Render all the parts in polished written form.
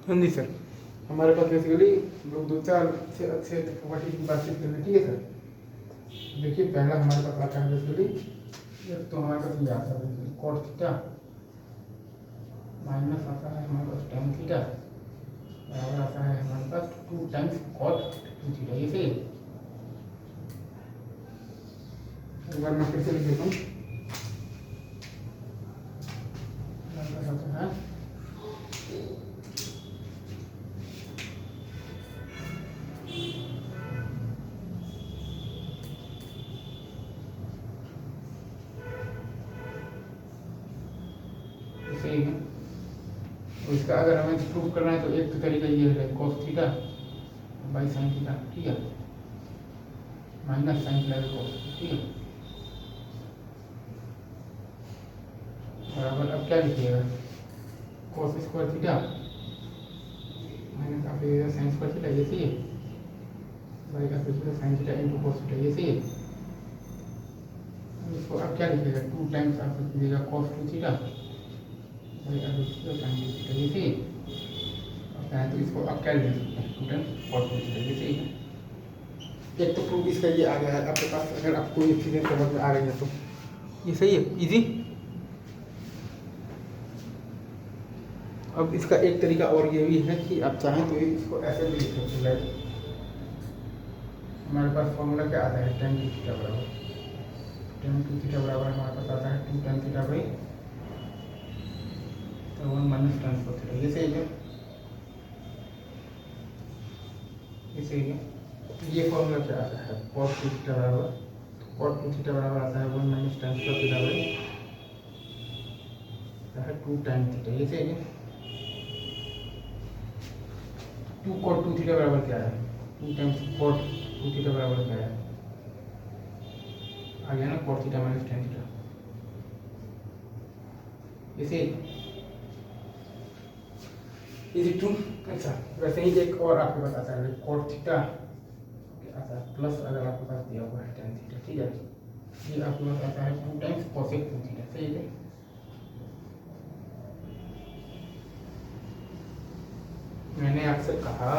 हाँ जी सर, हमारे पास बेसिकली लोग दो चार अच्छे प्रॉपर्टी की बातचीत करनी है, ठीक है सर। देखिए पहला हमारे पास आता है बेसिकली, तो हमारे पास ये आता है बेसिकली कॉट थीटा माइनस आता है हमारे पास टेन थीटा बराबर आता है हमारे पास 2 टाइम्स कॉट 2 थीटा। ये सही है। एक बार मैं फिर से लिख देता हूँ। हमारे पास आता है सही है। तो इसका अगर हमें प्रूफ करना है तो एक तो तरीका ये है cos theta by sine theta, ठीक है, माइनस साइन थीटा cos, ठीक है, बराबर। अब क्या लिखिएगा, cos स्क्वायर थीटा माइनस आप लिखिएगा साइन स्क्वायर थीटा, ये सही है, बाई का लिखिएगा sine theta into cos theta, ये सही है। इसको अब क्या लिखिएगा, 2 टाइम्स आप लिखिएगा cos 2 थीटा बाई आप लिखिएगा साइन 2 थीटा, ये सही है। तो इसको आप क्या लिख सकते हैं, 2 टाइम्स cos 2 थीटा, ये सही है। एक तो प्रूफ इसका ये आ गया है आपके पास, अगर आपको ये चीज़ें समझ में आ रही है तो ये सही है, इजी। अब इसका एक तरीका और ये भी है कि आप चाहें तो इसको ऐसे भी लिख सकते हैं। हमारे पास फॉर्मूला क्या आता है, tan 2 थीटा बराबर हमारे पास आता है 2 tan theta by 1 minus tan square theta, ये सही है, ये सही है। ये फॉर्मूला क्या आता है, cos 2 थीटा बराबर आता है 1 minus tan square theta by 2 tan theta, ये सही है। 2 cot 2 थीटा बराबर क्या है, 2 टाइम्स cot 2 थीटा बराबर क्या है, आ गया ना cot theta minus tan theta, ये सही इजी टू। अच्छा, वैसे ही एक और आपके पास आता है cot थीटा आता है प्लस, अगर आपके पास दिया हुआ है tan थीटा, ठीक है, ये आपके पास आता है 2 टाइम्स cosec 2 थीटा, सही है। मैंने आपसे कहा,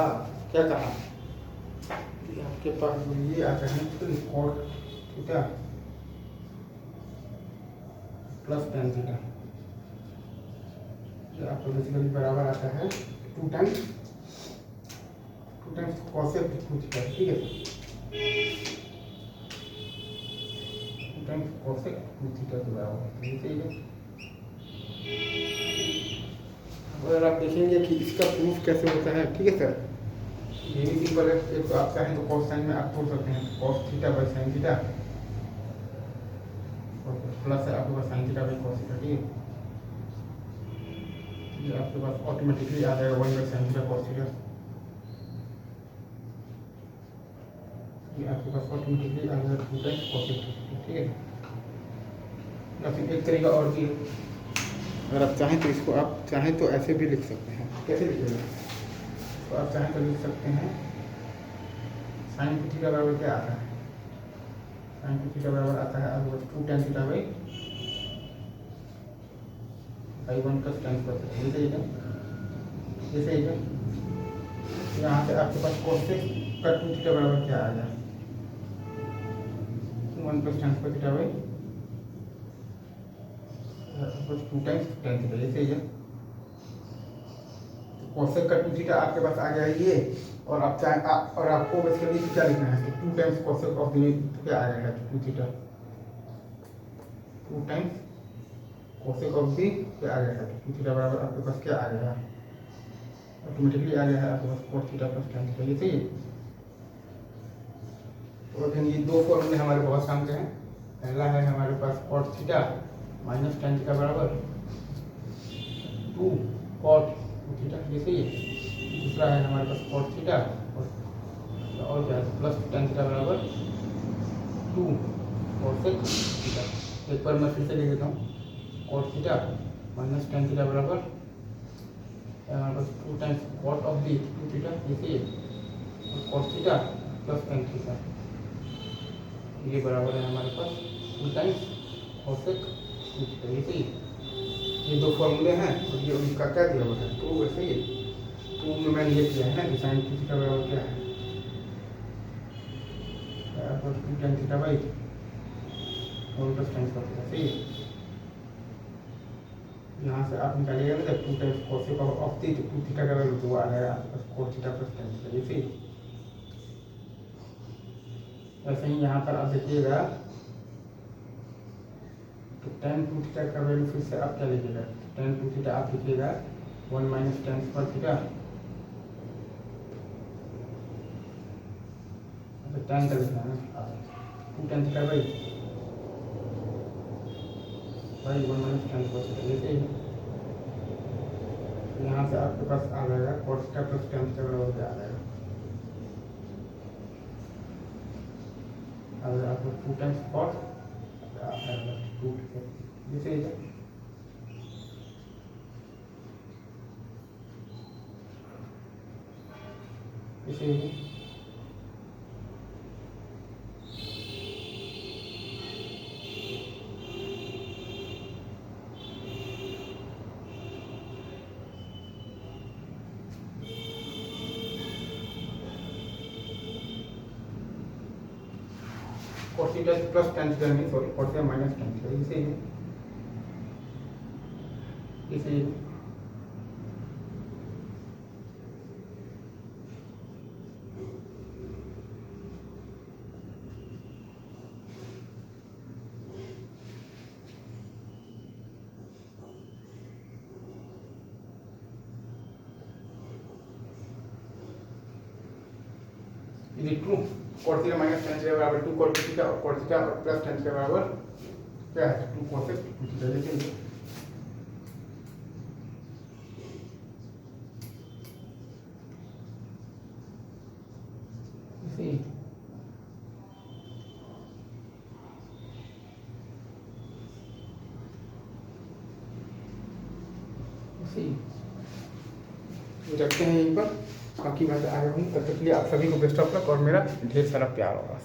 क्या कहा कि आपके पास ये आता है cot theta plus tan theta, ये आपको बेसिकली बराबर आता है 2 टाइम्स cosec 2 थीटा, ठीक है, 2 टाइम्स cosec 2 थीटा के बराबर, ये सही है। अगर आप देखेंगे कि इसका प्रूफ कैसे होता है, ठीक है सर, ये भी सिंपल है। एक तो आप चाहें तो cos साइन में आप छोड़ सकते हैं, cos theta by sine theta, plus है आपके पास sine theta by cos theta, ठीक है, ये आपके पास ऑटोमेटिकली आ जाएगा 1 by sine theta cos theta, ये आपके पास ऑटोमेटिकली आ जाएगा 2 टाइम्स cosec 2 थीटा, ठीक है। या फिर एक तरीका और भी है, अगर आप चाहें तो इसको आप चाहें तो ऐसे भी लिख सकते हैं। कैसे लिखिएगा, तो आप चाहें तो लिख सकते हैं साइन थीटा बराबर क्या आता है, साइन थीटा बराबर आता है आपके पास 2 tan theta by 1 plus tan square theta, ये सही है, ये सही है। यहाँ से आपके पास cosec का 2 थीटा बराबर क्या आ गया, 1 plus tan square theta by 2 times tan theta, ये सही है। cosec का 2 थीटा आपके पास आ गया है ये, और आप चाहे और आपको बेसिकली क्या लिखना है, तो 2 टाइम्स cosec ऑफ दी क्या आ जाएगा 2 theta, 2 times cosec of the क्या आ जाएगा 2 थीटा बराबर आपके पास क्या आ गया, ऑटोमेटिकली आ गया है आपके पास cos theta plus tan theta, ये सही है। तो अगेन ये दो फॉर्मूले हमारे बहुत काम के हैं। पहला है हमारे पास cot theta minus tan theta बराबर 2 cot 2 थीटा, ये सही है। दूसरा है हमारे पास cot थीटा और क्या है प्लस tan थीटा बराबर 2 cosec थीटा। एक बार मैं फिर से लिख देता हूँ, cot theta minus tan theta बराबर हमारे पास 2 times cot of the 2 theta, ये सही है, और cos theta plus tan theta, ये बराबर है हमारे पास 2 टाइम्स cosec 2 थीटा, ये सही है। ये दो फॉर्मूले हैं और ये उनका क्या दिया हुआ है, तो वैसे ही है। 2 में मैंने ये किया है ना कि साइन 2 थीटा बराबर क्या है, बराबर 2 tan theta by 1 plus tan square theta. सही है, यहाँ से आप निकालिएगा ना जब 2 टाइम्स कोसेक ऑफ थी तो 2 थीटा का वैल्यू 2 आ जाएगा बस cos theta plus tan theta. ये सही। ऐसे ही यहाँ पर आप देखिएगा तो tan 2 थीटा का वैल्यू फिर से आप क्या लिखिएगा, tan 2 थीटा आप लिखिएगा 1 minus tan square theta, tan का लिखना है ना 2 tan theta by 1 minus tan square theta. ये सही है। यहाँ से आपके पास आ जाएगा cos theta plus tan theta बराबर क्या आ जाएगा, अगर आपको 2 टाइम्स cos 2 ये सही है। इसे cos theta plus tan theta नहीं, sorry cos theta minus tan theta. इसे इसे is true, cos theta minus tan theta बराबर 2 cos थीटा और cos थीटा और प्लस tan थीटा बराबर क्या है 2 cos थीटा। लिखेंगे इसे रखते हैं यहीं पर, बाकी बात आगे हूँ। तब तक के लिए आप सभी को बेस्ट ऑफ लक और मेरा ढेर सारा प्यार होगा।